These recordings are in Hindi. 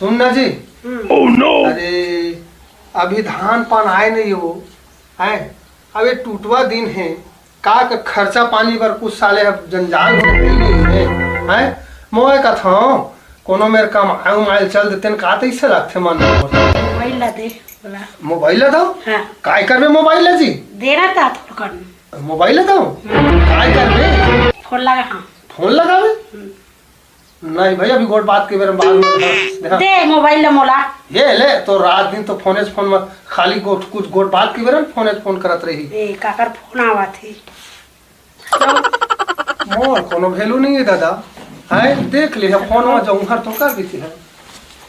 सुनना जी। Oh no. अरे अभी धान पान आए नहीं हो है, अब ये टूटवा दिन है का खर्चा पानी पर कुछ साले अब जंजाल हो गई है। मोए का था कोनो मेरे काम आयु माइल चल देते न का तैसे लगते मन मोबाइल ला दे बोला। मोबाइल ला दो। हाँ। काय करबे मोबाइल ला जी? देना था थोड़ा कर। मोबाइल ला दो काय करबे? फोन लगा। हाँ फोन लगावे नहीं भाई अभी गोट बात के बारे में बाद में दे मोबाइल ला मोला। ये ले तो रात दिन तो फोन में खाली गोट कुछ गोट बात के बारे में फोन करत रही। ए काकर फोन आवा थी मोर कोनो वैल्यू नहीं है दादा है, देख ले फोन में जो हर तो कर दी है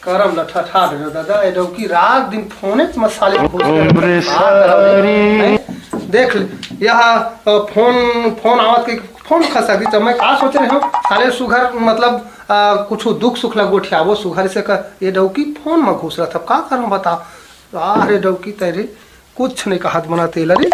करम न ठठा दे दादा ए दो की रात दिन फोने में साले देख ले यहाँ फोन आवत के फोन खसा दी। तो मैं का सोच रहे हूँ साले सुघर मतलब कुछ दुख सुख लग गोठिया वो सुघर से कर ये डौकी फोन में घुस रहा था का करूँ बता। अरे डौकी तेरे कुछ नहीं कहा बना तेल अरे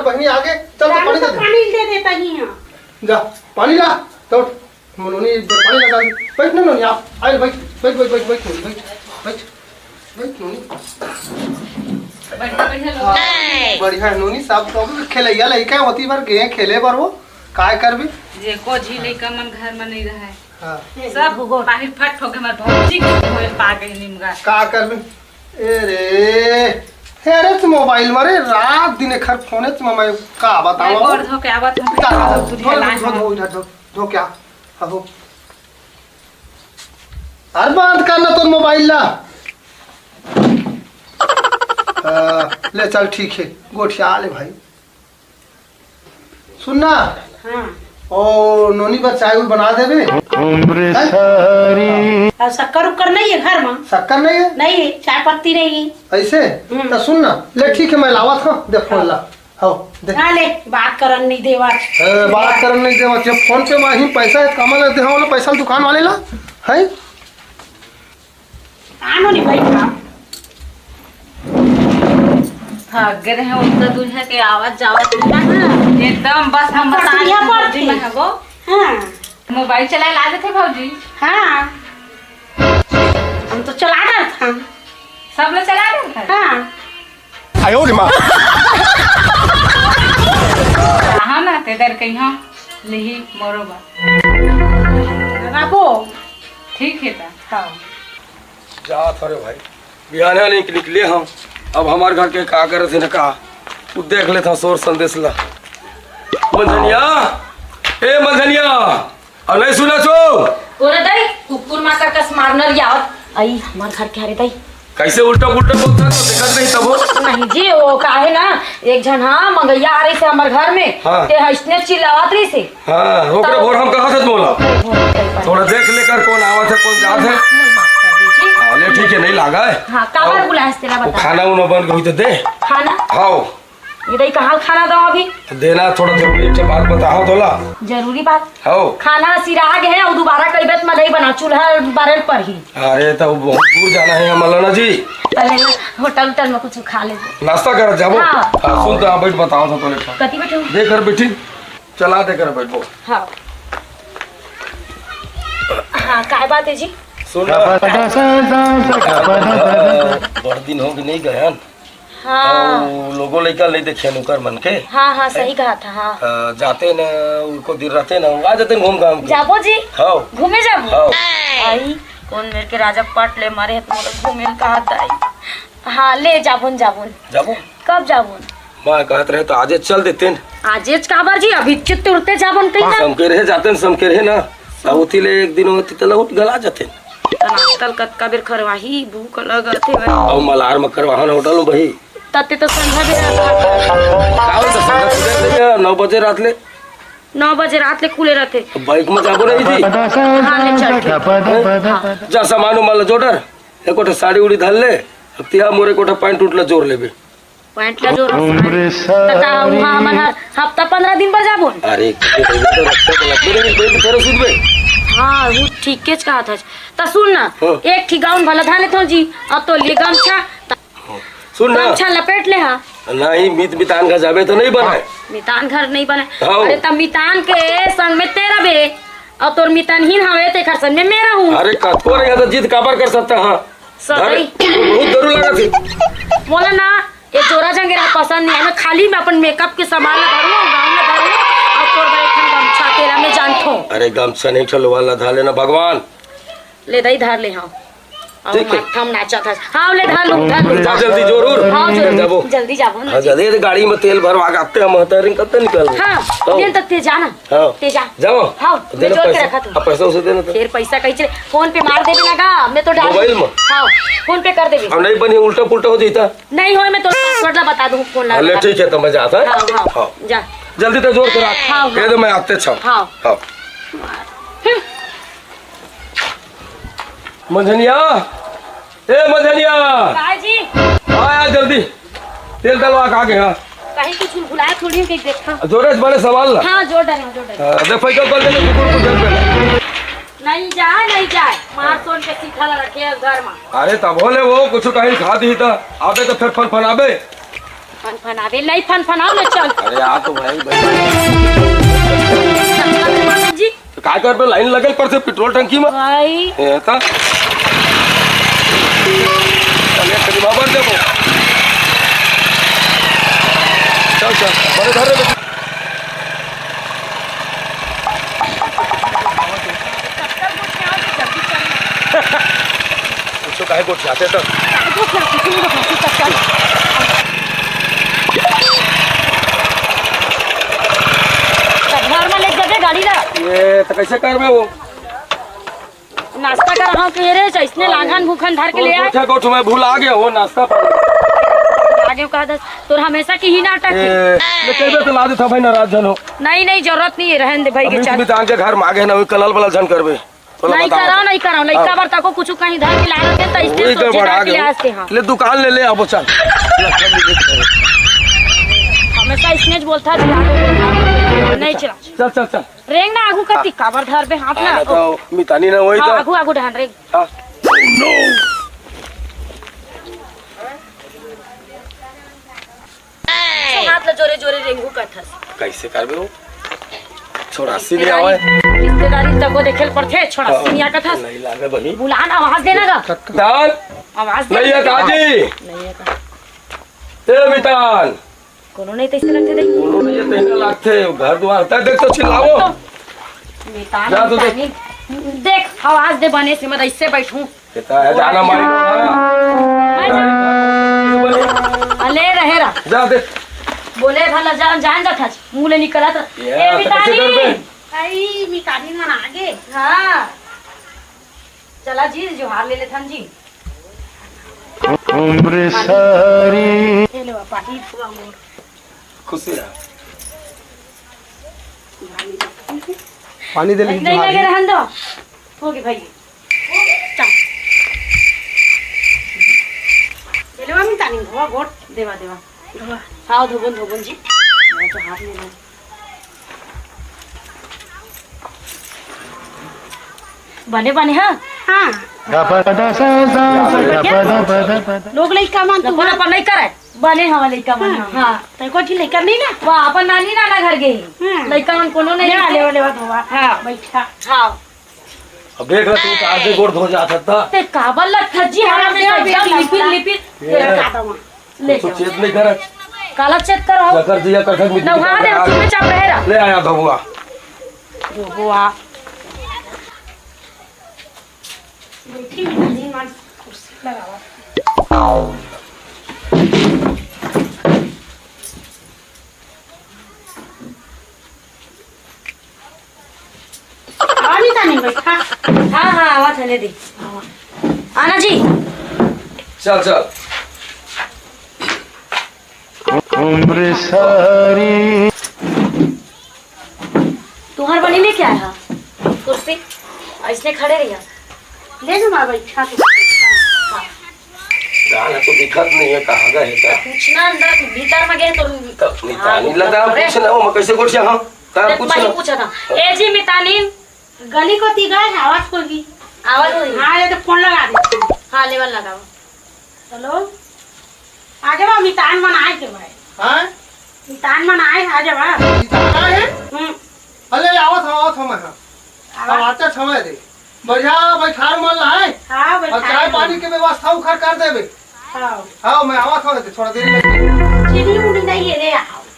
बहनी आगे चल पानी दे देता ही हां जा पानी ला तो मनोनी पानी लगा बैठ ना नोनी आप आए बैठ बैठ बैठ बैठ बैठ बैठ बैठ बैठ नोनी बढ़िया नोनी सब तो खेलैया लइका होती बार गे खेले बार वो काय करबी जे को जी नहीं का मन घर में नहीं रहा है। हां सब बाहर फट हो गए हमार भौजी के पा गई निमगा का करबी। ए रे हेरे तो मोबाइल मारे रात दिन खर फोने में मैं का बताऊं और धो के आवत हम तुझे लाए धो क्या हो हर बंद करना तो मोबाइल ला ले चल ठीक है गोठिया ले भाई सुनना। हां ओ नोनी पर चाय बना देबे। अब शक्कर उक्कर नहीं है घर में? शक्कर नहीं है? नहीं चाय पत्ती नहीं है ऐसे तो सुन ना ले ठीक है मैं लावा था दे फोन ला हो दे ना ले बात करन नहीं देवा बात करन नहीं देवा जब फोन पे मैं ही पैसा कमा लेते हैं पैसा दुकान वाले ला है आनो नहीं बैठा भाग रहे हैं उनका दूल्हा के आवाज जावत एकदम बस हम बढ़िया पड़ती है वो। हां मोबाइल चला ला देते भौजी। हां हम तो चला रहा था सब लोग चला रहे हैं। हां आयो रे मां हां ना तेदर कहियो नहीं मोरोबा बाबू ठीक है ता। हां जा थरे भाई बिहाने निकले हम अब हमारे घर के का करे थे न का तू देख लेता सोर संदेश ला मंझनिया ए मंझनिया और नहीं सुना छो ओरे दई कुकुर माता कस मारनर यावत आई हमार घर के हरे दई कैसे उल्टा पुल्टा बोलता तो देखत नहीं तब हो नहीं जी वो काहे ना एक जन हां मंगैया आ रही से हमार घर में हाँ। ते हंसने चिल्लावत रही से हां ओकरे भोर हम कहां से बोला थोड़ा देख लेकर कौन आवत है कौन जात है। अरे ठीक है नहीं लागा है। हां काबर बुलाए तेरा वो बता खाना उन बन गई तो दे खाना हां ये दई कहां खाना दो अभी देना थोड़ा जरूरी एक बात बताओ तोला जरूरी बात हां खाना सिराग है और दोबारा कई बात में नहीं बना चूल्हा बारल पर ही। अरे तो बहुत दूर जाना है मौलाना जी पहले ना होटल में कुछ खा ले नाश्ता कर जाबो। हाँ। सुन तो बैठ बताओ तो तोले कति बैठो देकर बैठी चला देकर बैठो। हां हां काय बात है जी सुन बड़ दिन हो नहीं गए हाँ लोगों लेकर नहीं देखे नुकर मन के। हाँ हाँ सही कहा था। हाँ जाते न उनको दिन रहते न आ जाते घूम घाम के जाबो जी हाँ घूमे जाबो हाँ आई कौन मेरे के राजा पाट ले मारे तो मोला घूमे कहा दाई। हाँ ले जाबुन जाबुन जाबो कब जाबुन मैं कहत रहे तो आज चल देते न आजेज काबर जी अभी चित्त उड़ते जाबुन कहीं ना समके रहे जाते न समके रहे ना साउथी ले एक दिन होती तो लौट गला जाते आजकल कतका बेर खरवाही भूख लगत है और मलार में करवाहन होटल में भाई तते तो संध्या भी काल तो संध्या 9 बजे रात ले 9 बजे रात ले खुले रहते बाइक में जाबो नहीं थी। हाँ ले चल के जा सामान माल जोडर एकोटा साड़ी उड़ी धर ले अब तिहा मोरे कोटा पैंट उठला जोर लेबे पैंट ला जो तता वहां मन हफ्ता 15 दिन पर जाबो। अरे तो रखते तो लगबे नहीं बेबी थोड़ा सुनबे। हाँ वो ठीक के कहा था ता सुन ना एक ठीक गाउन भला धाले तो जी अब तो लिए गमछा सुन ना गमछा लपेट ले। हाँ नहीं मितान का जाबे तो नहीं बनाए। मितान घर नहीं बने। हाँ। अरे तब मितान के संग में तेरा बे और तोर मितान ही हवे ते घर संग में मेरा हूँ। अरे कथो रहेगा तो जीत काबर कर सकता। हाँ सही बहुत जरूर लगा थी। बोला ना ये जोरा जंगेरा पसंद नहीं है। मैं खाली में अपन मेकअप के सामान ला धरू गाँव में धरू और तोर बैठन गमछा तेरा में जानथो। अरे गमछा नहीं चलो वाला धा लेना भगवान। ले दई धार ले हाँ और ठीक है। माथम नाचा था। हाँ ले धार लो जा जल्दी जरूर। हाँ जाबो। जल्दी जाबो ना। हाँ जल्दी तो गाड़ी में तेल भरवा के आते हम महतारिंग कब निकल। हाँ तेल तक ते जाना। हाँ ते जा जाओ। हाँ मैं जोड़ के रखा तू। पैसा उसे देना। फिर पैसा कहीं चले फोन पे मार देवी लगा मैं तो डाल मोबाइल में? हाँ फोन पे कर देवी। अब नहीं बनी उल्टा पुल्टा हो जाता। नहीं हो मैं तो पासवर्ड ला बता दूँ फोन ला। अरे ठीक है तो मैं जाता है। हाँ हाँ जा जल्दी तो जोर करा। हाँ, कह दो मैं आते छा। हाँ हाँ मंझनिया ए मंझनिया काय जी आया जल्दी तेल डलवा के आगे। हाँ कहीं कुछ भुलाया थोड़ी हूँ कहीं देखा। जोरे से बड़े सवाल ना। हाँ जोड़ डाले जोड़ डाले। देख पैसा कर देने कुकुर को जल पे। नहीं जाए मार सोन के सीखा ला रखे घर में। अरे तब बोले वो कुछ कहीं खा दी था आबे तो फिर फन फनाबे। फन फनावे नहीं फन फनाओ ना चल। अरे आ तो भाई जी तो काय कर पे लाइन लगल पर से पेट्रोल टंकी में। भाई ए ता चले कभी बाबर देबो। चल बड़े धरे दे। कुछ काहे को चाहते तो घर में ले जाके गाड़ी ला। ये तो कैसे कर में वो नाश्ता कर रहा हूँ फिर इसने लांघन भूखन धर के ले आए। गोठा गोठ में भूल आ गया वो नाश्ता आगे कहा दस तो हमेशा की ही नाटक है। लेके तो ला दे था भाई नाराज जन हो। नहीं जरूरत नहीं है रहन दे भाई के चल। मितान के घर मांगे ना कलल बलल जन करबे। नहीं कराओ लड़का बार तको कुछ कहीं धर के ला रखे तो इसने सोचे धर के ले आते हैं। ले दुकान ले अब चल। हमेशा इसने बोलता है नहीं चला चल रेंग ना आगू कती काबर धर पे हाथ ना तो मितानी ना वही हाँ, तो आगू ढान रेंग। हाँ। हाथ ला जोरे जोरे रेंगू कथस कैसे करबे वो छोड़ा सी ले आवे। रिश्तेदारी तको देखेल पड़थे छोड़ा सिनिया कथस नहीं लागे बनी बुलान आवाज देना गा दान आवाज नहीं है काजी नहीं है का ए मितान कोनो नहीं तैसे लगते देख उन्होंने ये तेना लागते घर द्वार होता है देख तो चिल्लाओ। मितान जा तो देख। देख आवाज दे बने से मैं ऐसे बैठूं कहता है जाना मारी अले रहे रा जा दे। बोले भला जान जाता मुंह ले निकला था ये तो कैसे करबे। आई मितानी मन आगे हाँ चला जी जोहार ले लेथन जी उम्र सारी ले लो पानी फुआ मोर खुशी रहा। पानी दे ली नहीं लगे रहन दो हो गए भाई चल ले लो मितानी धोवा गोट देवा धोवा हाँ धोबन जी मैं तो हाथ में बने हाँ लोग लइका मन तू अपन नहीं करे बने हवा लइका मन हां तै को जी लइका नहीं ना वाह अपन नानी नाना घर गई लइका मन कोनो नहीं ले धोवा हां बैठा हां अब देख रहा तू आज गोड़ धो जाता था ते काबल ला खजी हरा में एकदम लिपिल तेरा काटवा ले तो चेत नहीं कर काला चेक करो कर दिया कर मिट्टी नहा दे उसमें चाप रहेगा ले आया धोबुआ धोबुआ बैठी नहीं मान कुर्सी लगावा आनी तानी बैठा हाँ आवाज चले दी आना जी चल उम्र सारी तुम्हार बनी लेके आया कुर्सी ऐसने खड़े रहिया ले जो मार बैठा गाना तो दिखत नहीं है कहाँ गए था पूछना अंदर भीतर में गए तो मितानी लगा पूछ ना मैं कैसे कुछ हां तार पूछ ना पूछा था ए जी मितानी गली को ती गए आवाज होगी आवाज होगी हां ये तो फोन लगा दे हां लेवल लगाओ हेलो आ जाओ मितान मनाए के भाई हैं मितान मनाए आ जाओ कितना है अरे आवत हम अब अच्छा समय दे बढ़िया बैठार मन लाए हां और चाय पानी के व्यवस्था उखर कर देबे हां हाँ मैं आवत हूँ थोड़ा देर में चीनी उनी नहीं है रे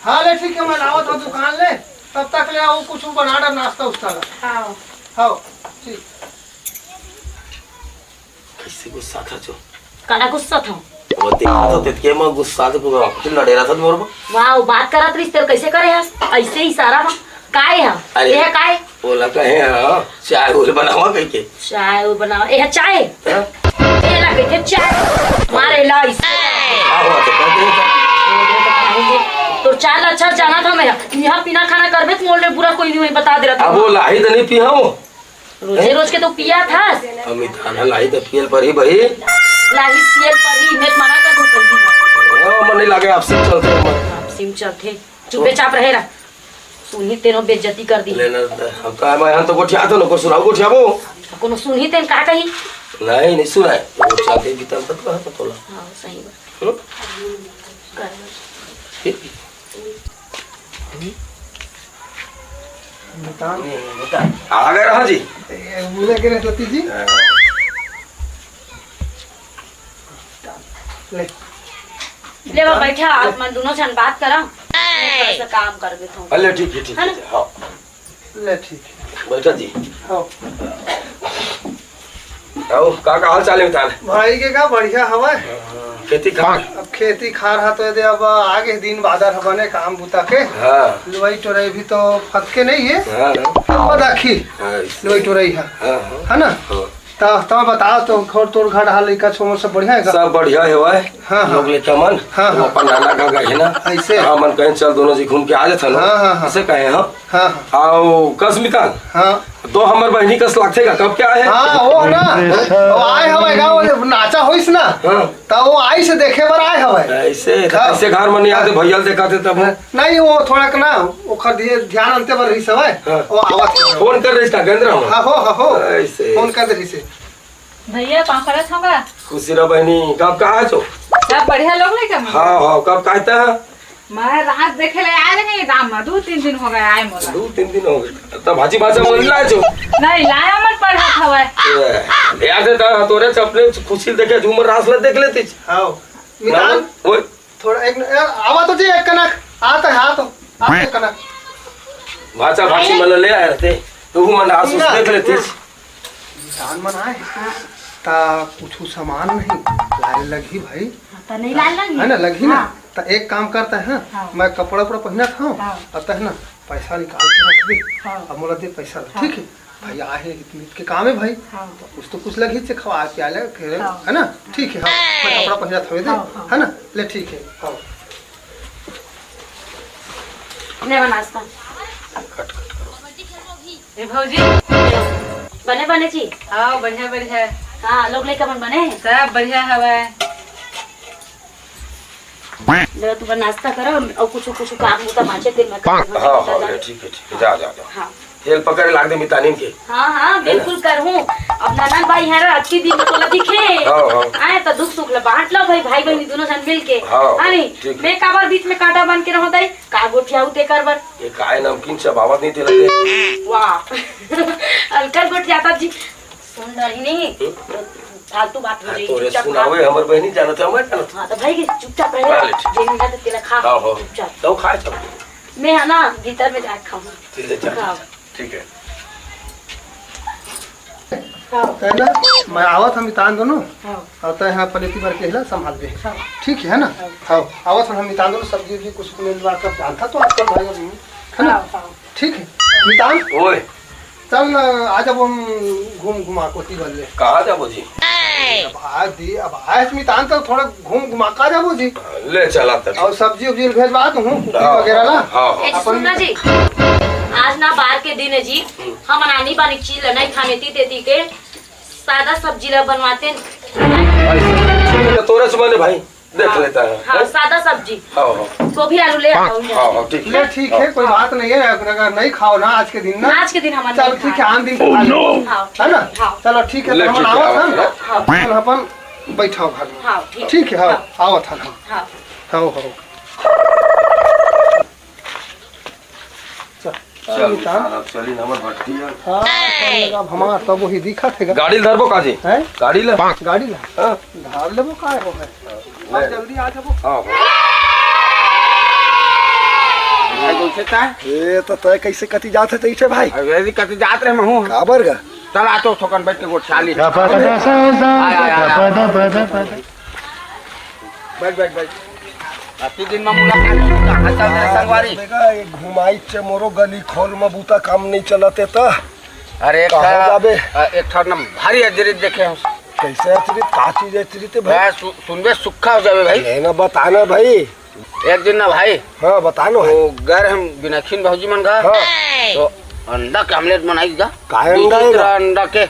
हाँ ले ठीक है मैं आवत हूँ दुकान ले तब तक ले आओ कुछ बना डर नाश्ता उसका ला हां हाँ ठीक कैसे गुस्सा था जो काला गुस्सा था वो देखा तो तितके में गुस्सा से कुछ लड़े रहा था मोर में वाह बात करत रही तेरे कैसे करे हस ऐसे ही सारा में काय है अरे। ये है काय बोला कहे हाँ चाय उल बनावा कह के चाय वो बनाओ ये है चाय हाँ? ये लगे थे चाय मारे ला इसे आओ तो कर दे तो चाय अच्छा जाना था मेरा यहाँ पीना खाना करबे तो मोल बुरा कोई नहीं बता दे रहा अब था वो लाही तो नहीं पिया वो रोजे रोज के तो पिया था अमित खाना लाही तो पियल पर ही भाई लाही पियल पर ही मैं मना कर दूं कर मन नहीं लगे आपसे चलते आप सिम चलते चुपे चाप रहे रहा सुनी तेनो बेइज्जती कर दी लेना हम का मैं हम तो गोठिया तो नको सुनाओ गोठिया वो कोनो सुनी तेन का कही नहीं सुना है वो चाहते भीतर तक कहां तो तोला हां सही बात आ गए रहा जी मुझे के रहती जी ले ले बा बैठा आप मन दोनों जन बात करा ऐसा काम कर दे तो अरे ठीक है ठीक है हाँ ले ठीक है बैठा जी हाँ आओ का हाल चाल है ताल भाई के का बढ़िया हवा खेती खार अब खेती खार हा तो दे अब आगे दिन बादर हवाने काम बुता के हाँ लुवाई टोराई भी तो फटके नहीं है हाँ अब दाखी हाँ लुवाई टोराई है हाँ है ना तो बताओ तो घर तोड़ घर हाल लड़का छोमर सब बढ़िया है का सब बढ़िया है भाई हाँ, हाँ। लोग लेके मन हाँ, हाँ। अपन नाना का गए ना ऐसे? हाँ मन कहीं चल दोनों जी घूम के आ जाता ना हाँ, हाँ, हाँ। ऐसे कहे हाँ हाँ आओ कस मितान हाँ तो हमार बहनी कस लगते का कब क्या है हाँ वो है ना वो आए हवे का वो नाचा होइस ना हाँ तो वो आई से देखे बर आए हवे ऐसे हाँ। ऐसे घर में नहीं आते भैया देखाते तब नहीं वो थोड़ा ना ओखर दिए ध्यान अंते बर रही सब हाँ। वो आवत है। फोन कर रही इसका केंद्र में हाँ हो ऐसे फोन कर दे रही से भैया कहाँ करत होगा खुशी रह बहनी कब कहा छो सब बढ़िया लोग नहीं कम हाँ हाँ कब कहता है मैं रात देखे ले आए रहे राम 2-3 दिन हो गए आए मोला 2-3 दिन हो गए तब भाजी भाजा मन लाए छो नहीं लाया मन पढ़ा हवा याद है तोरे अपने खुशी देखे झूमर रास ले देख लेती हाँ मितान ओए थोड़ा एक आवा तो जी एक कनक आता है तो आते कनक भाषा भाषी मन ले आए थे तू मन आसूस देख लेती मितान मनाए ता कुछ सामान नहीं लाए लगी भाई तो नहीं लाल लगी है ना लगी ना तो एक काम करता है हाँ। मैं कपड़ा उपड़ा पहना था हाँ। अतः है ना पैसा निकाल के रख दे हाँ। अब मोला दे पैसा हाँ। ठीक है भाई आहे इतने के काम है भाई हाँ। तो कुछ तो कुछ लगी से खवा पिया ले हाँ। है ना ठीक है हाँ मैं कपड़ा पहना था दे हाँ, हाँ। है ना ले ठीक है हाँ ले नाश्ता ए भौजी बने बने जी आओ बढ़िया बढ़िया हाँ लोग लेकर मन बने सब बढ़िया हवा ले तू नाश्ता करो और कुछ काम होता माचे दिन में हाँ हाँ ठीक है जा जा जा हाँ हेल पकड़ लाग दे मितानिन के हाँ हाँ बिल्कुल करूँ अब ननन भाई है अच्छी दिन तो लगी खे हाँ, हाँ। आए तो दुख सुख बांट लो भाई भाई बहनी दोनों जन मिल के हाँ, अरे ठीक है। मैं काबर बीच में कांटा बन के रहो दाई का गोठिया उते करबर ये काय नमकीन सब आवाज नहीं थे लगे वाह अलकर गोठिया था जी सुन रही नहीं फालतू बात हो रही तोरे चुपचाप खा। सुनावे हमर बहनी जानत है मैं जानत हाँ तो भाई के चुपचाप हाँ, रहे ले ठीक। जे मिला तो तेरा खा हाँ हाँ चुपचाप तो खाए सब मैं है ना भीतर में जाके खाऊंगा ठीक है जा हाँ। ठीक है है ना मैं आवत हम इतान दोनों हाँ। और तो यहाँ पलेटी भर के हिला संभाल दे ठीक है ना हाँ आवत हम इतान दोनों सब्जी उब्जी कुछ मिल बार कर जानता तो आजकल भाई और है ना ठीक है मितान ओए चल ना आज अब हम घूम घुमा कोटी बल ले कहाँ जाबो जी अब आए मितान तो थोड़ा घूम घुमा का जाबो जी ले चला तब और सब्जी उब्जी भेजवा दूँ हाँ, वगैरह ना हाँ ए जी, सुनना जी आज ना बाहर के दिन है जी हम नानी बानी चीज नहीं खाने ती के सादा सब्जी ला बनवाते हाँ तोरे से मैंने भाई देख लेता है हाँ सादा सब्जी हाँ हाँ गोभी आलू ले आओ हाँ हाँ ठीक ले ठीक है कोई बात नहीं है अगर नहीं खाओ ना आज के दिन ना आज के दिन हमारे चल ठीक है आन दिन खा लो। है ना हाँ चलो ठीक है ले, तो हम ठीक है, आवत हम हाँ। चल अपन बैठाओ घर में। हाँ ठीक ठीक है, हाँ आओ था हम। हाँ हाँ हाँ चल चली नंबर भट्टी है। हाँ लगा हमार तब वही दिखा थे गाड़ी धरबो काजी हैं गाड़ी ले गाड़ी ला हाँ धार लेबो काय हो है और जल्दी आ जाबो। हाँ ए तो तय कैसे कति जात है तैसे भाई अरे कति जात रहे महू काबर गा चल आ तो थोकन बैठ के गोठाली बैठ बैठ बैठ अति दिन में मुलाकात चल रे संगवारी बेगा एक घुमाई चे मोरो गली खोल में बूता काम नहीं चलते त अरे एक कहाँ जाबे? एक ठर ना भारी अजरित देखे हम कैसे अचरित का चीज अचरित भाई मैं सुनबे सुखा हो जावे भाई ये ना बताना भाई। एक दिन ना भाई हाँ बतानो है वो गैर हम बिनाखिन भौजी मन का हाँ तो अंडा के आमलेट बनाई जा काय अंडा है दूसरा अंडा के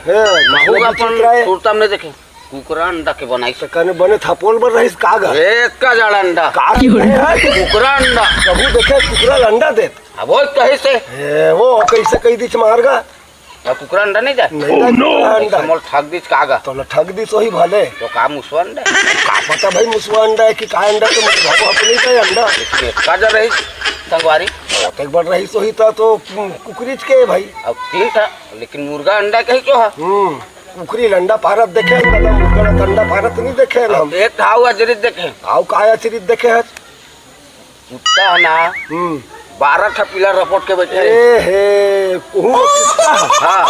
महूगा चित्रा है। अपन सुरतम ने देखे कुकरा अंडा के बनाई से कने बने थपोल बर रहिस कागा एक का जड़ अंडा का है कुकरा अंडा कबू देखे कुकरा अंडा देत अब वो कहे से ए वो कैसे कही दिच मारगा कुकरा अंडा नहीं जाए नहीं ना अंडा मोल ठग दिस कागा तो न ठग दी सोही भले तो काम मुसवा अंडा का पता भाई मुसवा अंडा है कि का अंडा तो मुझे अपनी का अंडा का जड़ रही संगवारी एक बार रही सोही था तो कुकरीच के भाई अब तीन था लेकिन मुर्गा अंडा कही तो है कुकरी अंडा पारत देखे ना मुर्गा अंडा पारत नहीं देखे ना हम एक था हुआ जरित देखे आउ काया चरित देखे है कुत्ता है ना 12 ठा पिलर रपोट के बैठे ए हे कुहू कुत्ता हाँ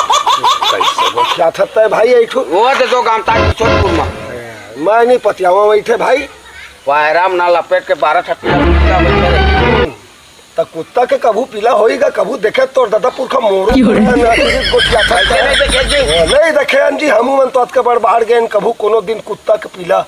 कैसे वो क्या था भाई ऐठो वो दे दो गांव ताकि चोटपुर में मैं नहीं पतियावा बैठे भाई पायराम ना लपेट के 12 ठा पिलर कुत्ता बैठे रहे त कुत्ता के कभू पीला होईगा कभू देखे तो दादा पुरखा मोरो गोठिया था नहीं देखे जी नहीं देखे जी हम मन तो के बड़ बाहर गए कभू कोनो दिन कुत्ता के पीला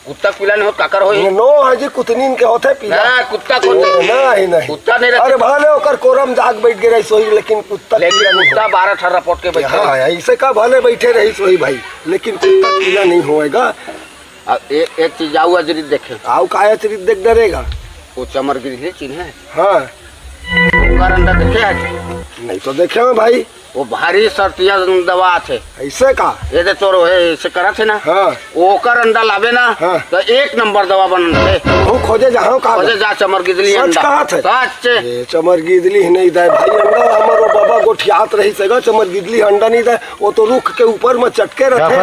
कुत्ता पिला नहीं हो काकर होई नो हाजी कुतनीन के होते पीला ना कुत्ता को नहीं नहीं कुत्ता नहीं अरे रहते भाले ओकर कोरम जाग बैठ गए रही सोई लेकिन कुत्ता लेकिन कुत्ता 12 ठा रपोट के बैठे हाँ ऐसे का भले बैठे रही सोई भाई लेकिन कुत्ता पीला नहीं होएगा। अब एक चीज आऊ अजरित देखे आउ काया चरित देख डरेगा वो चमर गिरी चिन्ह हाँ ओकर अंडा देखे आज नहीं तो देखे मैं भाई वो भारी सर्तिया दवा थे ऐसे का ये दे तोरो है ऐसे करा थे ना हाँ ओकर अंडा लावे ना हाँ। तो 1 नंबर दवा बनन थे वो खोजे जहाँ का ओजे जा चमर गिदली सच अंडा कहा थे? सच ये चमर गिदली नहीं दे भाई अंडा हमारो बाबा गोठियात रही सगा चमर गिदली अंडा नहीं दे वो तो रुख के ऊपर में चटके रहते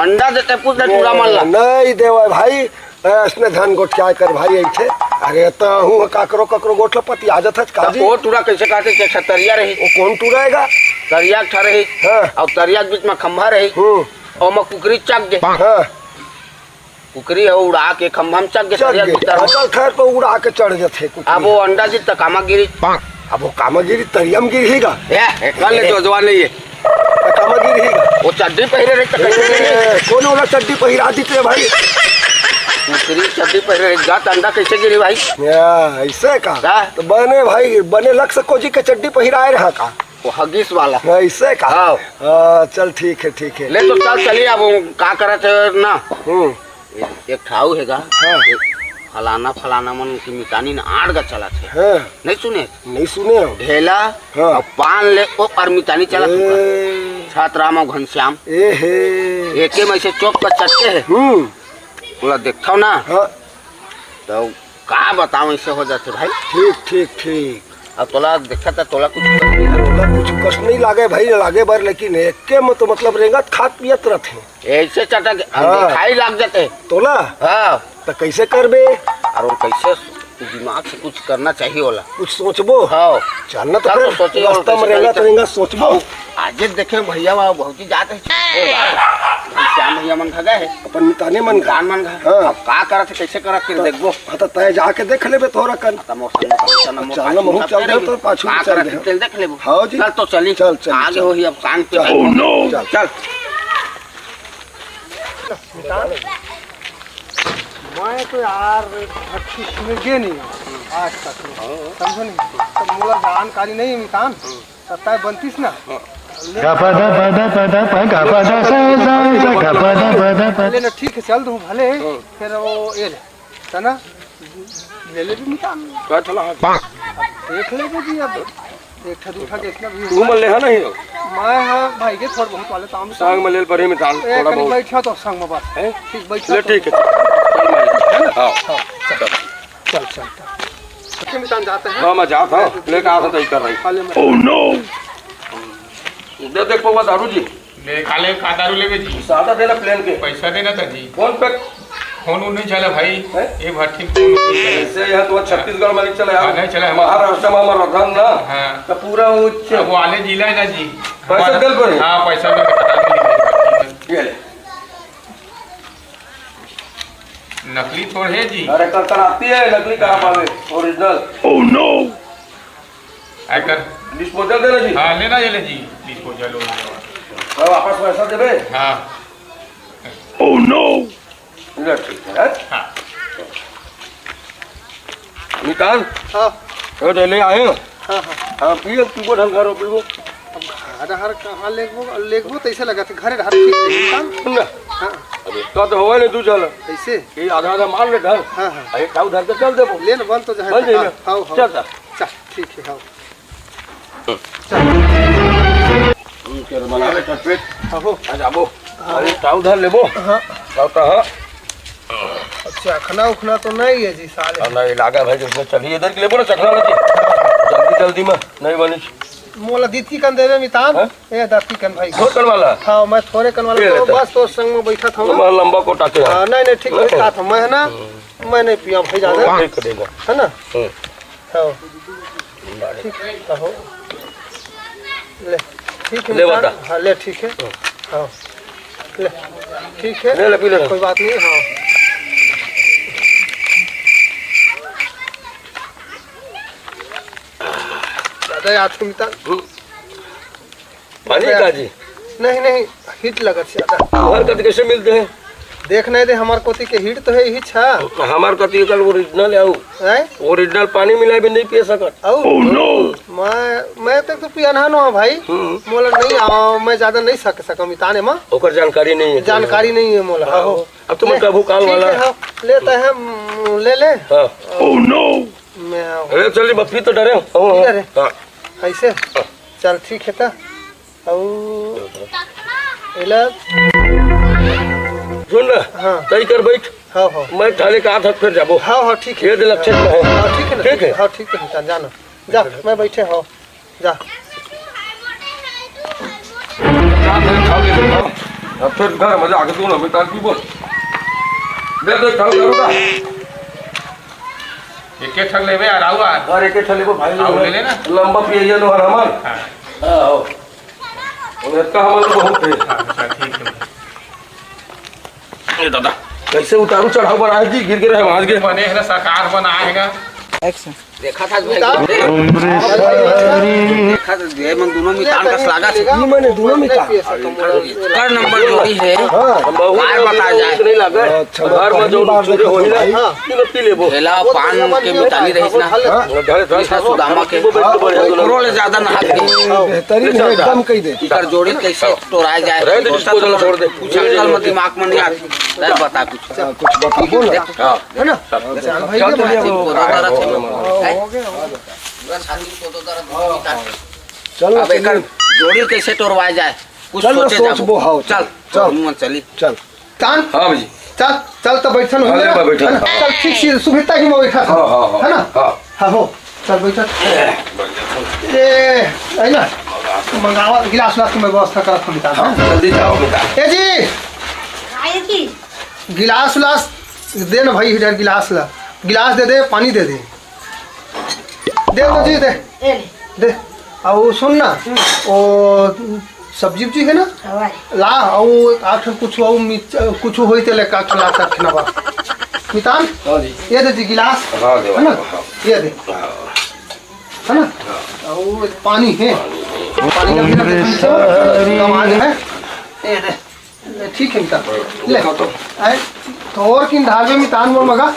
अंडा देते पूछ पूरा मल्ला नहीं देवा भाई इसने धन गोठिया कर भाई ऐठे अरे तो हूँ काकरो ककरो गोठला पति आजत है काजी वो टूरा कैसे काटे के छतरिया रही वो कौन टूराएगा तरिया ठा रही हाँ। और तरिया के बीच में खंभा रही और मैं कुकरी चक गए हाँ कुकरी है उड़ा के खंभा में चक गए चल तरिया के भीतर में। चल खैर पे उड़ा के चढ़ जाते अब वो अंडा जी तकामा गिरी अब वो कामगिरी तरियम गिरीगा ए कल ले जो जवान नहीं है कामगिरी वो चड्डी पहरे रही तो कैसे गिरी कौन वाला चड्डी पहिरा दी थे भाई कुकरी चड्डी पहरे रही जात अंडा कैसे गिरी भाई या, ऐसे का का? तो बने भाई बने लग सको जी के चड्डी पहिराए रहा का वो हगीस वाला ऐसे का हाँ। चल ठीक है ले तो चल चलिए अब का करे थे ना एक ठाऊ है गा हाँ। फलाना मन की मितानी ने 8 गा चला थे हाँ नहीं सुने नहीं सुने हो ढेला हाँ। और पान ले ओ और मितानी चला छात्राम और घनश्याम ए हे एके में से चौक पर चटके है बोला देखता ना हाँ तो का बताऊं ऐसे हो जाते भाई ठीक अब तोला देखा था तोला कुछ तोला कुछ कष्ट नहीं लागे भाई लागे बार लेकिन एके में तो मतलब रेंगत खात पियत रहते ऐसे चटक हाँ। दिखाई लग जाते तोला हाँ तो कैसे करबे और वो कैसे दिमाग से कुछ करना चाहिए वाला कुछ सोचबो हाँ चलना तो चल तो फिर सोचिए और रास्ता में कैसे रेंगत करें। रेंगत सोचबो आज देखे भैया वहाँ बहुत ही जाते हैं श्याम भैया मन खगा है अपन मिताने मन का कान मन खा हाँ। अब का करत कैसे करत फिर देखबो हाँ तो तय जाके देख लेबे थोड़ा कन चल महू चल दे तो पाछू का चल करत दे चल देख लेबो हाँ जी। चल तो चली चल, चल, आगे चल। हो ही अब शांत पे चल। चल मैं तो यार अच्छी सुनगे नहीं आज तक समझो नहीं तो मोला जानकारी नहीं है मितान सत्ता बनतीस ना ले ना ठीक है चल दूँ भले फिर वो ये ले चना ले ले भी मितान का चला देख ले जी अब एक ठा दूठा के इतना भी तू मन ले है नहीं मैं हाँ भाई के थोड़ा बहुत वाले काम संग में ले परे में दाल एक थोड़ा कहीं बहुत बैठा तो संग में बस है ठीक बैठा ले तो- ठीक है चल मैं हां चल चल चल मितान जाते हैं हां मैं जाता हूं लेके आता तय कर रही खाली में Oh no! दे देख पवा दारू जी ले खाले का दारू लेवे जी सादा देना प्लेन के पैसा देना था जी कौन पे फोन नहीं चला भाई हैं? ये भट्टी फोन नहीं चला। ऐसे यहाँ तो छत्तीसगढ़ में नहीं चला हाँ, यार नहीं चला। महाराष्ट्र में हमारा रखन ना हाँ। तो पूरा उच्च अब वो आले जिला है ना जी पैसा हमारा- दल पर है? हाँ पैसा में ये ले नकली थोड़ है जी अरे कर आती है नकली कहाँ पावे ओरिजिनल Oh no! आकर डिस्पोजल देना जी हाँ लेना ये ले जी डिस्पोजल हो अब वापस पैसा देबे हाँ Oh no! ले ठीक है हाँ निकाल हाँ वो ले आए हाँ हाँ हाँ पियो तुमको ढंग करो पियो घर हर कहाँ लेगबो तो ऐसे लगा थे घरे हर ठीक नहीं काम ना हाँ अबे तो होवे नहीं तू चल ऐसे ये आधा आधा मार ले ढंग हाँ हाँ अरे खाऊ धर के चल देबो ले न बंद तो जहाँ बन जाइए हाँ हाँ चल चल चल ठीक है हाँ कर बना ले पेट हाँ हो आ जाबो अरे खाऊ धर लेबो हाँ खाऊ तो हाँ अच्छा खाना उखना तो नहीं है जी साले और नहीं लागा भाई जिसने चलिए इधर के लेबो ना चखना ना जल्दी जल्दी में नहीं बनी मोला दीदी कन देवे मितान हाँ? ए दाती कन भाई छोड़ कर वाला हाँ मैं थोड़े कन ले वाला तो लेता। बस तो संग में बैठा था तो ना मैं लंबा को टाके हाँ नहीं नहीं ठीक बैठा था मैं है ना मैं नहीं पिया भाई ज्यादा ठीक देगा है ना हम्म। हाँ ठीक है हो ले ठीक है ले मितान। बता। हाँ ले ठीक है हाँ ले ठीक है ले ले पी ले कोई बात नहीं हाँ ज्यादा आज को मितान पानी का जी नहीं नहीं हिट लगत ज्यादा हमार कति कैसे मिलते हैं देख नहीं दे हमार कोती के हिट तो है ही छा हमार कति कल ओरिजिनल है है ओरिजिनल पानी मिला भी नहीं पी सकत औ Oh no! मैं तो पिया ना नो भाई मोला नहीं मैं ज्यादा नहीं सकम मिताने में ओकर जानकारी नहीं है जानकारी नहीं है मोला हाँ हो अब तुम कबू काल ठीक वाला है हाँ लेता है ले ले हाँ Oh no! मैं अरे चलिए बप्पी तो डरे डरे? हाँ ऐसे चल ठीक है ता औ एला सुन ना हाँ तय कर बैठ हाँ हाँ मैं थाले का हाथ फिर जाबो हाँ हाँ ठीक है ये दिल अच्छे में है हाँ ठीक है ना ठीक है हाँ ठीक है मितान जाना जा मैं बैठे हो जा अब फिर घर मजा आके तू ना बेटा की बोल दे दे खाओ करूंगा एक ठग लेवे आ राहुआ और एक ठले को भाई आओ ले लेना लंबा पिए लो हमार हाँ हां और इसका हमारे बहुत है हाँ अच्छा ठीक है ए दादा कैसे उतारू चढ़ाऊ बनाए जी गिर गिर है वहां के बने है ना सरकार बनाएगा देखा था उम्र सारी देखा था ये मन दोनों मितान का सलागा था ये मैंने दोनों में कहा कर नंबर जोड़ी है बहुत काय बता जाए नहीं लगे घर में जो चूरे होई ना तीन पी लेबो हेला पान के मितानी रहिस ना धरे धरे कृष्ण सुदामा के करोड़ ले ज्यादा नहा के बेहतरीन है एकदम कही दे इकर जोड़ी कैसे तोड़ाया जाए रह दे, इसको जरा छोड़ दे। पूछल में दिमाग में नहीं आती रह बता कुछ कुछ बताओ ना हां है ना चल भाई क्या के तो बात वो दरा हो गया चल अब एकर जोड़ी कैसे तोड़वाया जाए कुछ चल ना, सोचे सोच जाबो। बो, हाँ, चल चल। मुंह में चली चल तान हां जी चल चल तो बैठन हो हाँ, ले गया मैं बैठा। है ना? चल ठीक से सुबह ही मैं बैठा था हाँ, है ना हाँ। हाँ हो चल बैठा ए है ना मंगावा गिलास ग्लास की मैं व्यवस्था करा था मिता जल्दी जाओ बेटा ए जी आए की गिलास ग्लास दे ना भाई इधर गिलास ला गिलास दे दे पानी दे दे दे तो जी दे ए ले दे और सुन ना वो सब्जी उब्जी है ना हवाई ला और आठ कुछ और कुछ होई ते ले का खिला रखना बा मितान हां जी ये दे जी गिलास हां दे है ना ये दे है ना और पानी है पानी का बिना आवाज है ये दे ले, ठीक है मितान ले आए तो और किन धार में मितान मोर मगा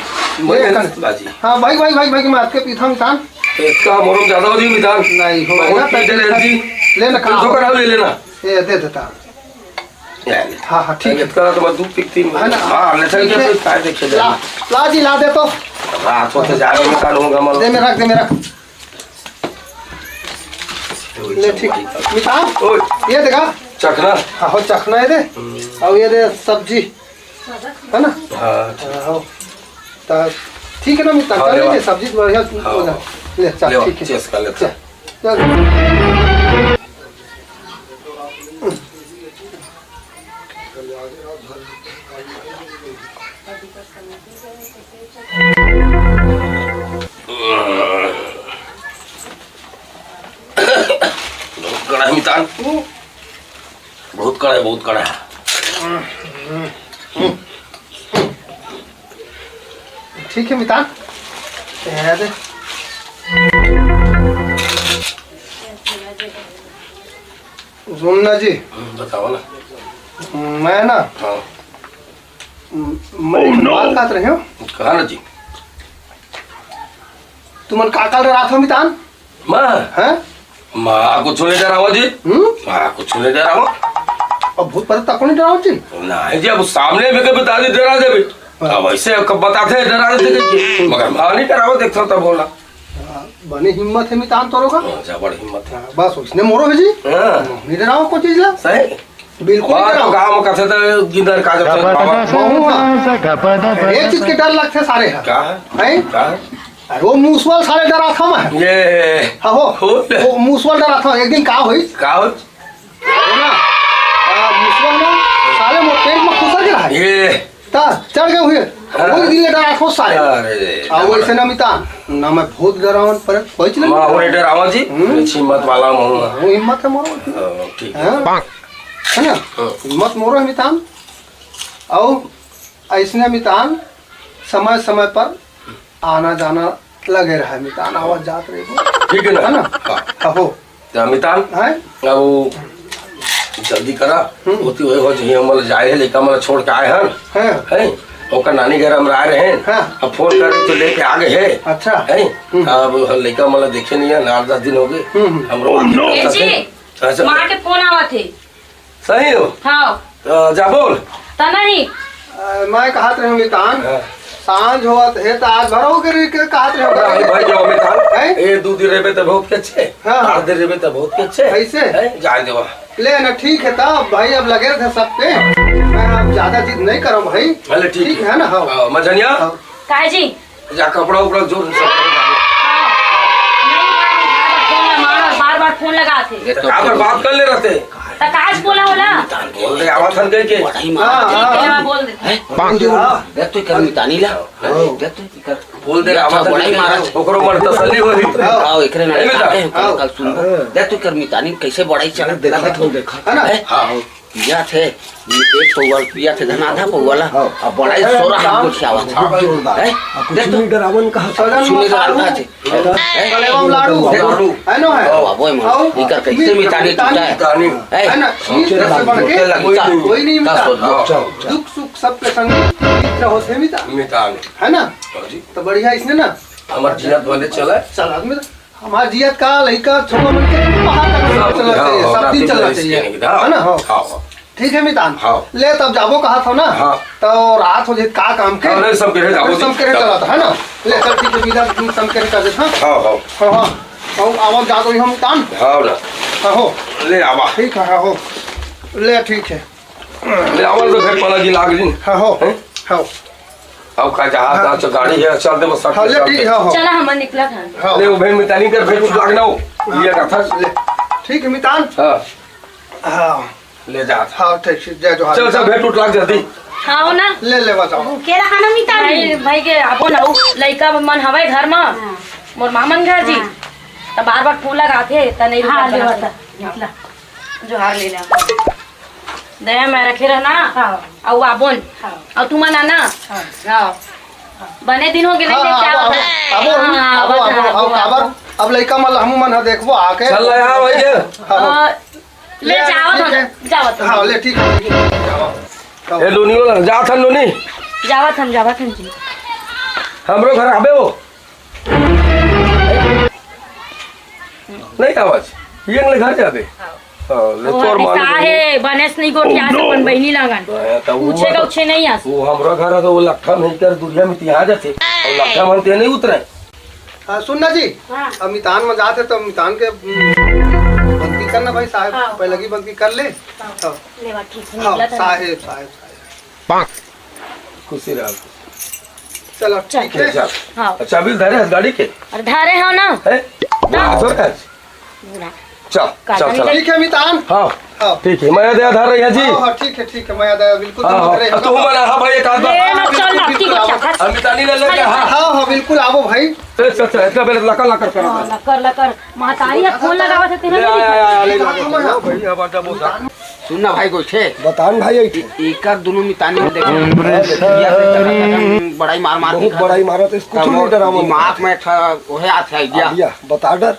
ले कन। बाजी हाँ भाई भाई भाई भाई मैं आपके पीता मितान इसका मोरम ज्यादा हो जी मितान नहीं हो बहुत पीते ले जी ले ना कल तो करा ले लेना ये दे देता हाँ हाँ ठीक है इसका तो मैं दूध पीती हूं है ना हां ले चल ठीक के है। काय देखे ला जा ला जी ला दे तो रात को तो जाके मैं काढूंगा दे मतलब में रख ले ठीक मितान ओए ये देखा चखना हाँ हो चखना है दे और ये दे सब्जी है ना हाँ हो तो ठीक है ना मितान हाँ, चल ले ले बा। सब्जी तो बढ़िया हो जा ले ले चल बा, ठीक है चेस कर लेते हैं। चल बहुत कड़ा है मितान बहुत कड़ा है बहुत कड़ा है ठीक है मितान ये दे सुनना जी बताओ ना मैं ना हाँ मैं बात करते रहे हो कहा ना जी तुमन काकल रात हो मितान माँ हैं माँ कुछ नहीं डरावा जी माँ कुछ नहीं डरावा और भूत पर तक नहीं डराओ जी नहीं जी अब सामने में कभी बता दी डरा दे अब ऐसे कब बताते हैं डरा देते कि मगर माँ नहीं डरावा देखता था बोला बनी हिम्मत है मितान तोरो का अच्छा बड़ी हिम्मत है बस उसने मोरो है जी हाँ नहीं डराओ को चीज ला सही बिल्कुल नहीं हाँ तो डराओ गाँव में कथे तो गिंदर का जब एक चीज के डर लगते सारे क्या है हैं क्या है अरे वो मूसवाल सारे डरा था मैं ये हाँ हो वो मूसवाल डरा था एक दिन का हुई क्या हो ना मूसवाल ना साले मो पेट में खुसर गया है ये ता चढ़ गए हुए वो दिन डरा था सारे अरे आ वैसे ना मितान ना मैं बहुत डरावन पर कोई चले माँ वो नहीं डरावा जी हिम्मत वाला माँ वो हिम्मत है मोरो ठीक है है ना हिम्मत मोरो है मितान और ऐसने मितान समय समय पर आना जाना लगे रहा है मितान आवाज जात रही ठीक है है ना ना हाँ हो मितान है अब जल्दी करा होती हुए हो चाहिए मतलब जाए है लेकर मतलब छोड़ के आए हैं है ओकर नानी घर हम रह रहे हैं हाँ। अब फोन करे तो लेके आ गए है अच्छा है अब लेकर मतलब देखे नहीं है 8-10 दिन हो गए हम लोग ए जी अच्छा माँ के फोन आवा थे सही हो हाँ जा बोल ता नहीं मैं कहत रहे मितान हाँ। सांझ होत है तो आज भरो के कहत भाई रहे भाई जाओ मितान हैं? ए 2 दिन रहबे तो बहुत के अच्छे हाँ। 8 दिन रहबे तो बहुत के अच्छे ऐसे? हैं? जाए देवा ले ना ठीक है तब भाई अब लगे थे सब पे मैं अब ज्यादा चीज नहीं करूँ भाई भले ठीक है ना हाँ हाँ, मझनिया हाँ। काय जी जा कपड़ा उपड़ा जोर से बार बार फोन लगा थे कहाँ पर बात कर ले रहते तो काज बोला होला बोल रहे आवाज हन गई के बड़ाई हाँ, मार हाँ, मैं बोल दे देख तो कर मितानी ला देख तो कर बोल दे आवाज बड़ाई मारा ओकरो मन तसल्ली होई आओ एकरे ना नहीं बेटा। आते हैं कल सुन देख तो कर मितानी कैसे बड़ाई चला देखा है ना हाँ पिया थे एक पौवाल पिया थे धना था पौवाला अब बड़ाई सोरा हम कुछ आवा था देख तो डरावन कहा सुने लाडू थे कलेवा लाडू है ना है ओ बाबू मां इकर कैसे मितानी टूटा है तानी है ना से बढ़ के कोई नहीं मिता दुख सुख सब के संग मित्र होते मिता मितान है ना जी तो बढ़िया इसने ना हमार जियत वाले चला चल आदमी हमार जियत का लड़का छोटा मन के बाहर तक चलना चाहिए सब दिन चलना चाहिए है ना हाँ ठीक है मितान हाँ। ले तब जाबो कहा था ना हाँ। तो रात हो जाए का काम के हाँ, सब करे जाबो सब करे चला था है ना ले चल ठीक है विदा सब करे कर दे हां हाँ हाँ हाँ हाँ और आवाज जा रही हम मितान हाँ ना हाँ हो ले आवा ठीक है हाँ हो ले ठीक है ले आवा तो घर वाला जी लाग दिन हाँ हो हैं? हाँ अब का जहाज गाड़ी है चल दे बस हाँ ले ठीक है हो चला हम निकला था हाँ ले वो भाई मितानी कर भेज लागना हो ये का था ले ठीक है मितान हाँ हाँ ले जा हाँ ठीक है जय जोहार चल चल भेंट उठ लाग जल्दी हाँ ना ले ले बताओ केरा खाना मिता भाई भाई के अपन हऊ लइका मन हवाई घर में मोर मामन घर जी तो बार बार फोन लगाते त नहीं हाँ ले रुका बता निकला जो हार ले ले दया मैं रखे रहना हाँ और आबोन और तुम ना हाँ बने दिन हो गए क्या अब अब लड़का मल हम मन देखबो आके चल ले आ भैया ले जावत हाँ ले ठीक है ए लोनी वाला जा था लोनी जावत हम जी हमरो घर आबे हो नहीं आवाज ये ले घर जाबे हां ले तोर मान काहे बनेस नहीं गोठिया से अपन बहिनी लगन पूछे गौछे नहीं आस वो हमरो घर है तो वो लखा नहीं कर दुनिया में तिहा जाते और लखा मनते नहीं उतरे सुनना जी अब मितान में जाते तो मितान के करना भाई साहब पहले लगी बंदी कर ले हाँ लेवा ठीक से हाँ निकला था साहेब साहेब खुशी रहा चलो ठीक है अच्छा हाँ अच्छा अभी धरे है गाड़ी के अरे धारे हो ना है चल चल चल ठीक है मितान हाँ हाँ ठीक है मैं दया धर रही है जी हाँ ठीक है मैं आया बिल्कुल हाँ हाँ तू मना हाँ भाई एक आध बार ले ना चल ना ठीक है हम मितानी ले लेके हाँ हाँ बिल्कुल आओ भाई चल इतना पहले लकर कर लकर महतारी फोन लगावा थे तेरे ले भाई अब आटा बोसा सुनना भाई को छे बतान भाई एकर दोनों मितानी में देखे बड़ाई मार मार बहुत बड़ाई मारा तो इसको नहीं डरा दिमाग में ओहे आथे आइडिया बता डर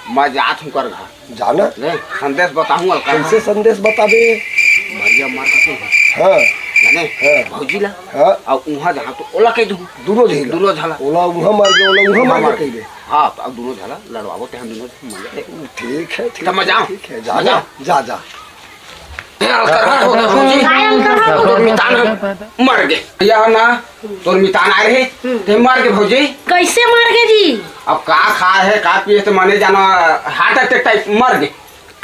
मैं जात हूं कर घर जाना ले संदेश बताऊंगा कैसे संदेश बता दे बढ़िया मार के हाँ जाने भौजी ला हाँ और वहां जहां तो ओला के दू दोनों झेल दोनों झाला ओला वहाँ मार के ओला वहाँ मार के कही हां अब दोनों झाला लड़वाओ ते हम दोनों मजा ठीक है तो मैं जाऊं? ठीक है जा जा जा जा तोर मितान मर गए या ना तोर मितान आ रहे ते मर के भौजी कैसे मार गए जी अब का खा है का पिए तो माने जाना हार्ट अटैक टाइप मर गए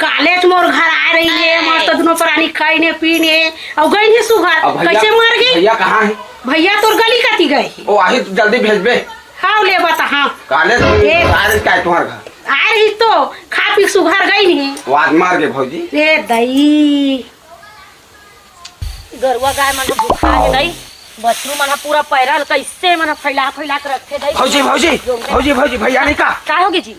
काले मोर घर आ रही है मस्त दोनों प्राणी खाने पीने और गई नहीं सुघर अब भैया कैसे मार गई भैया कहाँ है भैया तोर गली काटी गए ओ आही तो जल्दी भेजबे हाँ ले बता हाँ काले आज का है तुम्हारे घर आ रही तो खा पी सुघर गई नहीं वो आज मार गए भौजी रे दई गरुआ गाय मन भूखा है दई बछरू मन पूरा पैरल कैसे मन फैला के रखे दई भौजी भौजी भौजी भौजी भैया नहीं का होगी जी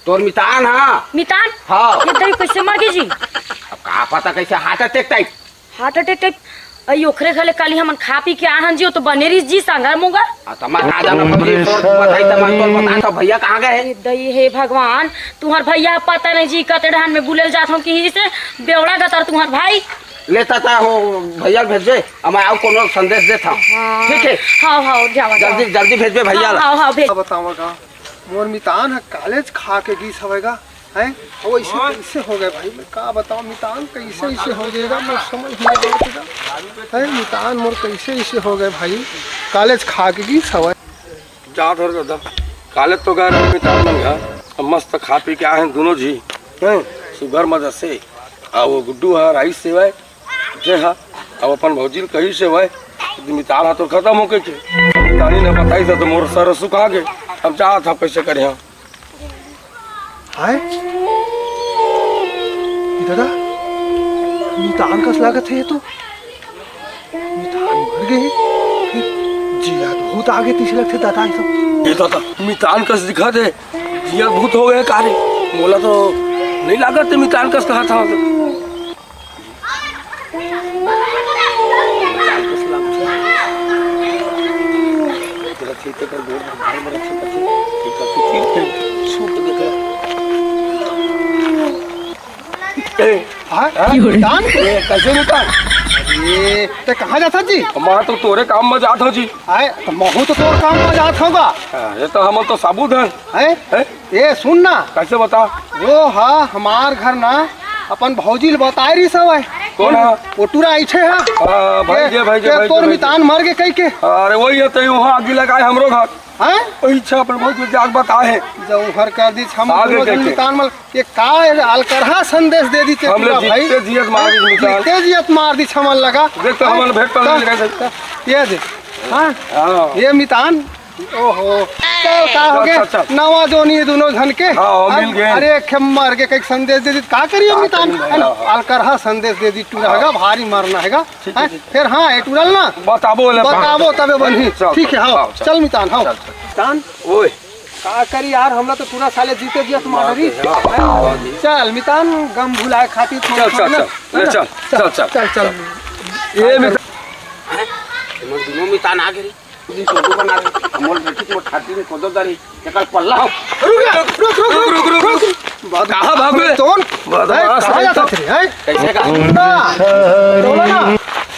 तोर मितान हाँ मितान हाँ ये दई कैसे मर गई जी अब का पता कैसे heart attack type heart attack type अई ओखरे घले काली हमन खा पी के आहन जी तो बनेरी जी संगर मुंगर तमा ना जाना भौजी तोर बताई तमा तोर बता तो भैया कहाँ गए अरे दई हे भगवान तुम्हार भैया पता नहीं जी कते ढान में बुलेल जात हम कि से बेवड़ा गतर तुम्हार भाई लेता था हो भैया भेजे मैं आओ कोनो संदेश देता ठीक है हाँ जावा जल्दी जल्दी भेजबे भैया हाँ भेज बताऊंगा मोर मितान है कॉलेज खा के गीस हवेगा हैं वो ऐसे कैसे हो गए भाई मैं का बताऊं मितान कैसे ऐसे हो जाएगा मैं समझ नहीं आता है मितान मोर कैसे ऐसे हो गए भाई कॉलेज खा के गीस हवे जा धर दादा कॉलेज तो गए मितान मन घर मस्त खा पी के आए हैं दोनों जी हैं सुगर मजा से आ वो गुड्डू है राइस से भाई जे हा अब अपन भौजी कही से भाई मितान हा तो खत्म हो गए मितानी ने बताई था तो मोर सर सुखा गए अब चाह था कैसे करे हम हाय दादा मितान का लागत है ये तो मितान मर गए फिर जिया बहुत आगे पीछे लगते दादा ये दादा मितान कस दिखा दे जिया भूत हो गए कारे बोला तो नहीं लागत मितान कस कहा था कैसे मितान ये ते कहाँ जाता जी मैं तो तोरे काम में जाता जी आए तो महू तो तोर काम में जात होगा ये तो हम तो साबुत है ये सुन ना कैसे बता वो हाँ हमार घर ना अपन भौजी बताए रही सब है कौन है वो टूरा ऐसे है भाई जे भाई जे भाई तोर मितान मर गए कई के अरे वही है तो वहाँ आगे लगाए हमरो घर हैं वही इच्छा अपन भौजी जाग बताए जब घर कर दी हम आगे दोनों कैसे? मितान मल ये का अलकरहा संदेश दे दी हम लोग भाई जीते जियत मार दी मितान जीते जियत मार दी छमन लगा देख तो हमन भेंट कर ले ये दे हाँ हां ये मितान ओहो चल का हो गए नवा जोनी दोनों धन के हाँ, मिल गए। अरे खे मर के कई संदेश दे दी का करियो मितान अलकरहा संदेश दे दी टूरेगा भारी मारना हैगा फिर हाँ ये टूरल ना बताबो तबे बनी ठीक है हाँ चल मितान हाँ मितान ओए का करी यार हमला तो पूरा साले जीते जियत मारी चल मितान गम भुलाए खातिर चल ये दोनों मितान आ गए दिन फोटो बना दे मोर बेटी मोर छाती में कोदो दारी एकल पल्ला रुक कहां भाग गए तोर कहां जाता थे कैसे का ना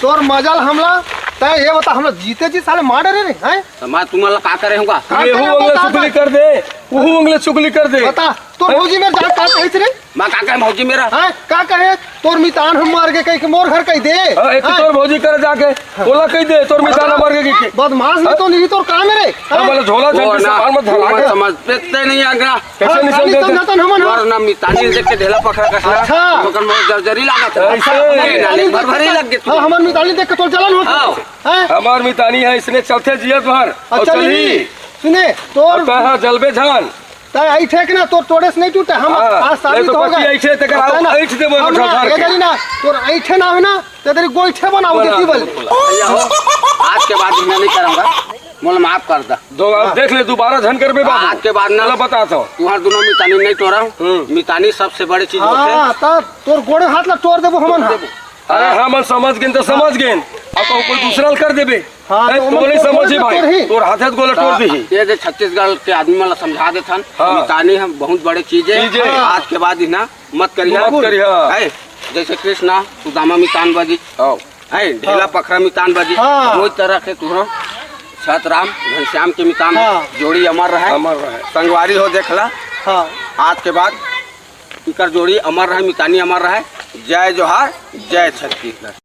तोर मजल हमला तय ये बता हम जीते जी साले मार रहे हैं तो मैं तुम्हारा का करे होगा ये वो अंगले चुगली कर दे वो अंगले चुगली कर दे बता तोर भौजी मेरे जा का कहत रे मां का कहे भौजी मेरा हां का कहे तोर मितान हम मार के कह के मोर घर कह दे एक तोर भौजी कर जाके बोला कह दे तोर मितान मर गई के बदमाश नहीं तो नहीं तोर काम रे बोला झोला झल के सामान मत धरा के समझ पेते नहीं आगरा कैसे नहीं समझते हमन और ना मितानी देख के ढेला पकड़ा कसला अच्छा। ओकर मोर जर्जरी लागत ऐसे। नाले भर भरी लग गए हां हमन मिताली देख के तोर जलन हो हैं हमार मितानी है इसने चौथे जियत भर और चली सुने तोर कहा जलबे झान ताई आई ठेक ना तोर तोड़े से नहीं टूटे हम आज साबित तो हो पति गए ऐठे तक आओ ऐठ देबो हमरा घर ये के दरी ना तोर ऐठे ना है ना ते दरी गोइठे बनाओ देती बोल भैया हो आज के बाद मैं नहीं करूंगा मोल माफ कर दा दो देख ले दोबारा झन करबे बाबू आज के बाद ना चला बताता हूं तुम्हार दोनों मितानी नहीं तोड़ा मितानी सबसे बड़ी चीज होते हां ता तोर गोड़े हाथ ला तोड़ देबो हमन अरे हम समझ गेन तो समझ गेन अब कोई दूसरा कर देबे हाँ, तो तो नहीं समझे तोड़ भाई ही। तोर हाथ गोला तोड़ दी ये जो छत्तीसगढ़ के आदमी वाला समझा देथन हाँ। मितानी हम बहुत बड़े चीज चीज़ है। है आज के बाद ना मत करिए मत करिहा। है जैसे कृष्णा सुदामा मितान बाजी है ढेला पखरा मितान बाजी हाँ। वही तरह के तुहरो छतराम घनश्याम के मितान हाँ। जोड़ी अमर रहे अमर रहे। संगवारी हो देखला हां आज के बाद इकर जोड़ी अमर रहे मितानी अमर रहे जय जोहार जय छत्तीसगढ़।